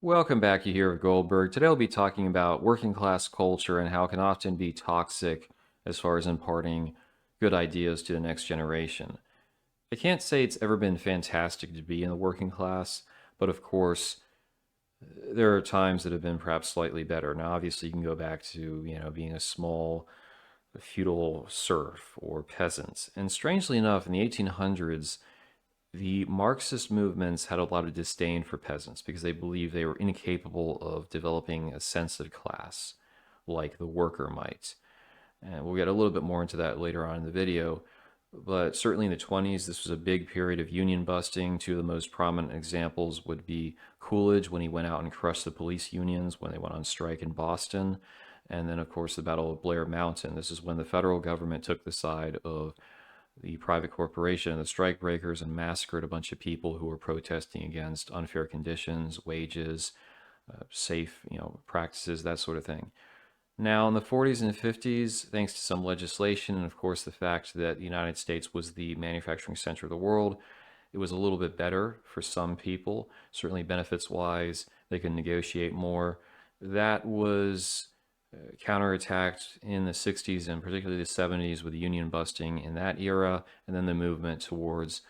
Welcome back. You here with Goldberg. Today, I'll be talking about working class culture and how it can often be toxic as far as imparting good ideas to the next generation. I can't say it's ever been fantastic to be in the working class, but of course, there are times that have been perhaps slightly better. Now, obviously, you can go back to being a small feudal serf or peasant, and strangely enough, in the 1800s, the Marxist movements had a lot of disdain for peasants because they believed they were incapable of developing a sense of class like the worker might. And we'll get a little bit more into that later on in the video. But certainly in the 20s, this was a big period of union busting. Two of the most prominent examples would be Coolidge when he went out and crushed the police unions when they went on strike in Boston. And then, of course, the Battle of Blair Mountain. This is when the federal government took the side of the private corporation and the strikebreakers and massacred a bunch of people who were protesting against unfair conditions, wages, safe, practices, that sort of thing. Now, in the 40s and 50s, thanks to some legislation and, of course, the fact that the United States was the manufacturing center of the world, it was a little bit better for some people. Certainly, benefits wise, they could negotiate more. That was counterattacked in the 60s and particularly the 70s with union busting in that era, and then the movement towards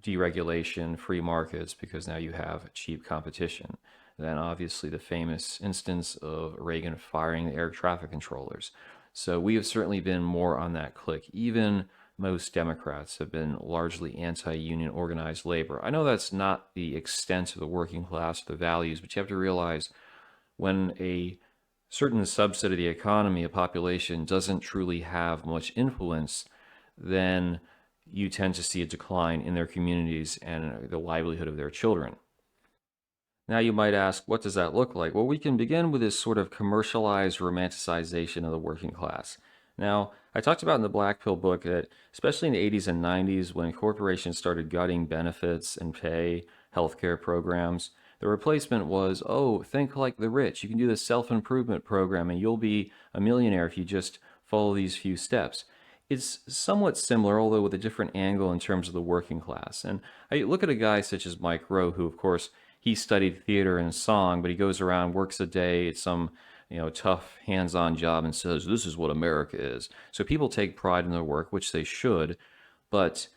deregulation, free markets, because now you have cheap competition. Then, obviously, the famous instance of Reagan firing the air traffic controllers. So, we have certainly been more on that click. Even most Democrats have been largely anti union organized labor. I know that's not the extent of the working class, the values, but you have to realize when a certain subset of the economy, a population, doesn't truly have much influence, then you tend to see a decline in their communities and the livelihood of their children. Now, you might ask, what does that look like? Well, we can begin with this sort of commercialized romanticization of the working class. Now, I talked about in the Black Pill book that, especially in the 80s and 90s, when corporations started gutting benefits and pay, healthcare programs, the replacement was, oh, think like the rich. You can do the self improvement program and you'll be a millionaire if you just follow these few steps. It's somewhat similar, although with a different angle in terms of the working class. And I look at a guy such as Mike Rowe, who, of course, he studied theater and song, but he goes around, works a day at some tough hands-on job and says, this is what America is. So people take pride in their work, which they should, but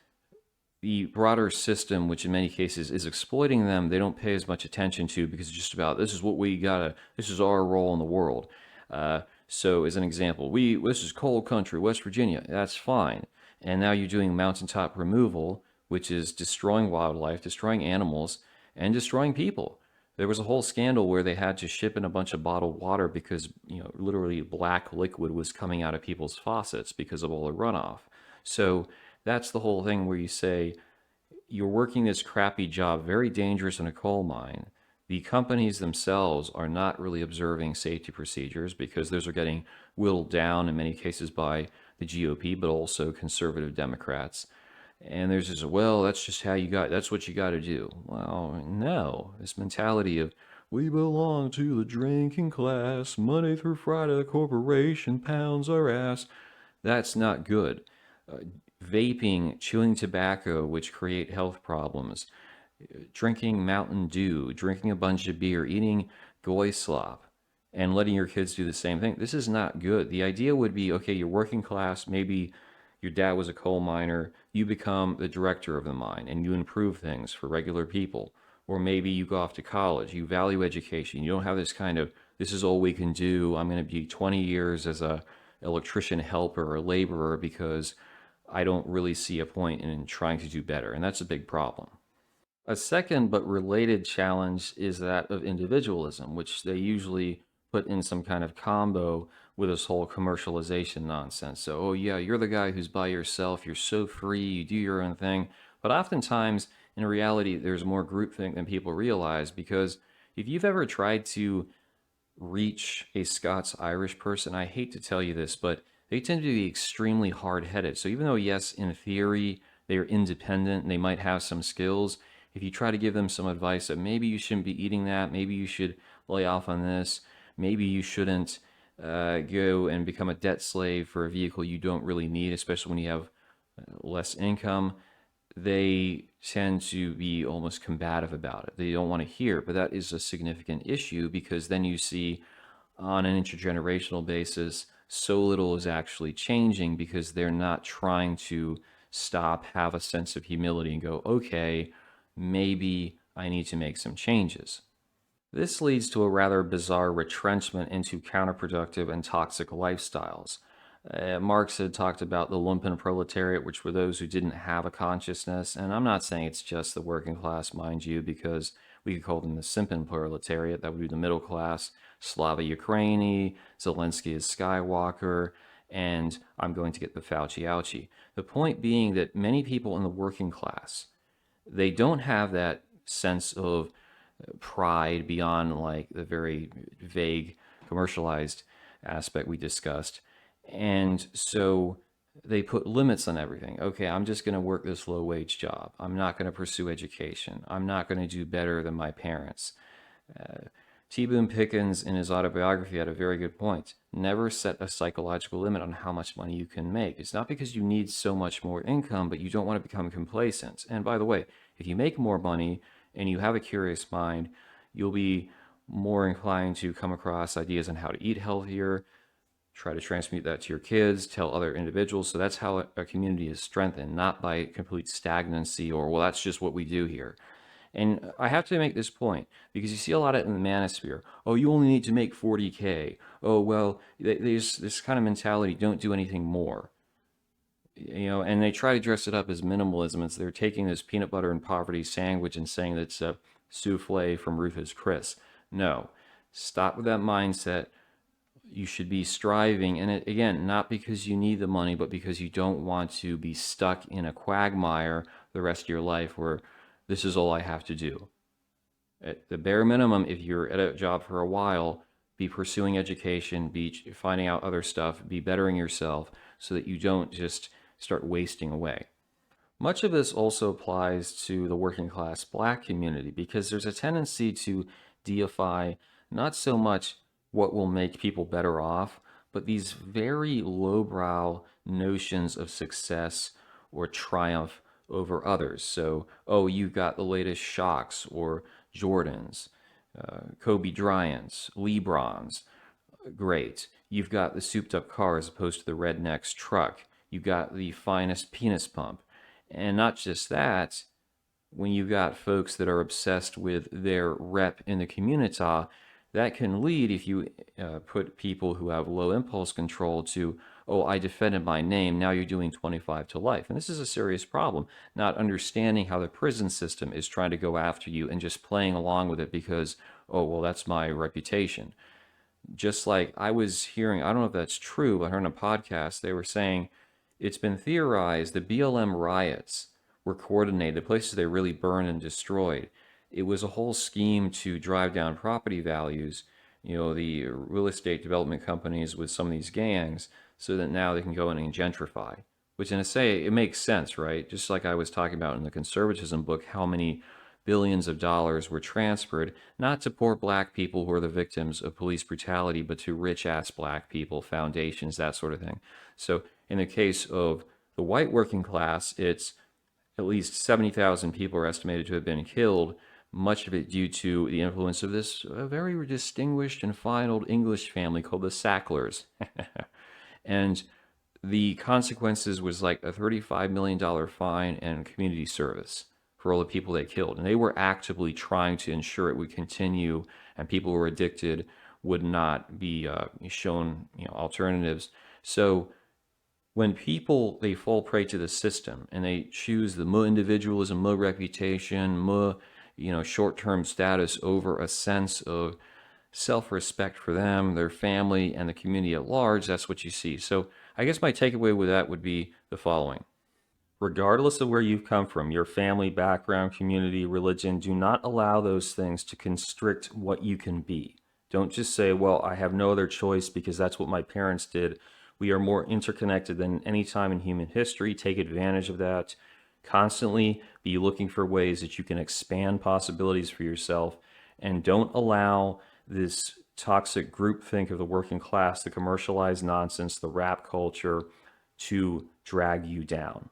the broader system, which in many cases is exploiting them, they don't pay as much attention to because it's just about this is what we gotta, this is our role in the world. So, as an example, this is coal country, West Virginia. That's fine. And now you're doing mountaintop removal, which is destroying wildlife, destroying animals, and destroying people. There was a whole scandal where they had to ship in a bunch of bottled water because literally black liquid was coming out of people's faucets because of all the runoff. So that's the whole thing where you say you're working this crappy job, very dangerous in a coal mine. The companies themselves are not really observing safety procedures because those are getting whittled down in many cases by the GOP, but also conservative Democrats. And there's this, well, that's just how you got, that's what you got to do. Well, no, this mentality of, we belong to the drinking class, Monday through Friday, the corporation pounds our ass. That's not good. Vaping, chewing tobacco, which create health problems, drinking Mountain Dew, drinking a bunch of beer, eating goy slop, and letting your kids do the same thing. This is not good. The idea would be, okay, you're working class, maybe your dad was a coal miner, you become the director of the mine and you improve things for regular people. Or maybe you go off to college, you value education. You don't have this kind of, this is all we can do. I'm going to be 20 years as a electrician helper or laborer because I don't really see a point in trying to do better. And that's a big problem. A second but related challenge is that of individualism, which they usually put in some kind of combo with this whole commercialization nonsense. So, oh yeah, you're the guy who's by yourself, you're so free, you do your own thing. But oftentimes, in reality, there's more groupthink than people realize because if you've ever tried to reach a Scots-Irish person, I hate to tell you this, but they tend to be extremely hard-headed. So even though, yes, in theory, they are independent and they might have some skills, if you try to give them some advice that maybe you shouldn't be eating that, maybe you should lay off on this, maybe you shouldn't go and become a debt slave for a vehicle you don't really need, especially when you have less income, they tend to be almost combative about it. They don't want to hear it, but that is a significant issue because then you see on an intergenerational basis, so little is actually changing because they're not trying to stop, have a sense of humility, and go, okay, maybe I need to make some changes. This leads to a rather bizarre retrenchment into counterproductive and toxic lifestyles. Marx had talked about the lumpen proletariat, which were those who didn't have a consciousness. And I'm not saying it's just the working class, mind you, because we could call them the simpen proletariat. That would be the middle class. Slava Ukraini, Zelensky is Skywalker, and I'm going to get the Fauci ouchie. The point being that many people in the working class, they don't have that sense of pride beyond like the very vague commercialized aspect we discussed. And so they put limits on everything. Okay, I'm just going to work this low wage job. I'm not going to pursue education. I'm not going to do better than my parents. T. Boone Pickens, in his autobiography, had a very good point. Never set a psychological limit on how much money you can make. It's not because you need so much more income, but you don't want to become complacent. And by the way, if you make more money and you have a curious mind, you'll be more inclined to come across ideas on how to eat healthier, try to transmute that to your kids, tell other individuals. So that's how a community is strengthened, not by complete stagnancy or, well, that's just what we do here. And I have to make this point because you see a lot of it in the manosphere. Oh, you only need to make 40K. Oh, well, there's this kind of mentality, don't do anything more. And they try to dress it up as minimalism. It's they're taking this peanut butter and poverty sandwich and saying that it's a souffle from Rufus Chris. No, stop with that mindset. You should be striving, and again, not because you need the money, but because you don't want to be stuck in a quagmire the rest of your life where this is all I have to do. At the bare minimum, if you're at a job for a while, be pursuing education, be finding out other stuff, be bettering yourself so that you don't just start wasting away. Much of this also applies to the working class black community because there's a tendency to deify not so much what will make people better off, but these very lowbrow notions of success or triumph over others. So, oh, you got the latest Shocks or Jordans, Kobe Bryants, Lebrons. Great. You've got the souped up car as opposed to the redneck's truck. You've got the finest penis pump. And not just that, when you've got folks that are obsessed with their rep in the community, that can lead, if you put people who have low impulse control to, oh, I defended my name, now you're doing 25 to life. And this is a serious problem, not understanding how the prison system is trying to go after you and just playing along with it because, oh, well, that's my reputation. Just like I was hearing, I don't know if that's true, but I heard on a podcast, they were saying it's been theorized the BLM riots were coordinated, the places they really burned and destroyed. It was a whole scheme to drive down property values, the real estate development companies with some of these gangs, so that now they can go in and gentrify. Which, in a say, it makes sense, right? Just like I was talking about in the conservatism book, how many billions of dollars were transferred, not to poor black people who are the victims of police brutality, but to rich ass black people, foundations, that sort of thing. So, in the case of the white working class, it's at least 70,000 people are estimated to have been killed, much of it due to the influence of this very distinguished and fine old English family called the Sacklers. And the consequences was like a $35 million fine and community service for all the people they killed. And they were actively trying to ensure it would continue and people who were addicted would not be shown alternatives. So when people, they fall prey to the system and they choose the more individualism, more reputation, more short-term status over a sense of self-respect for them, their family, and the community at large, that's what you see. So I guess my takeaway with that would be the following. Regardless of where you've come from, your family, background, community, religion, do not allow those things to constrict what you can be. Don't just say, well, I have no other choice because that's what my parents did. We are more interconnected than any time in human history. Take advantage of that. Constantly be looking for ways that you can expand possibilities for yourself, and don't allow this toxic groupthink of the working class, the commercialized nonsense, the rap culture to drag you down.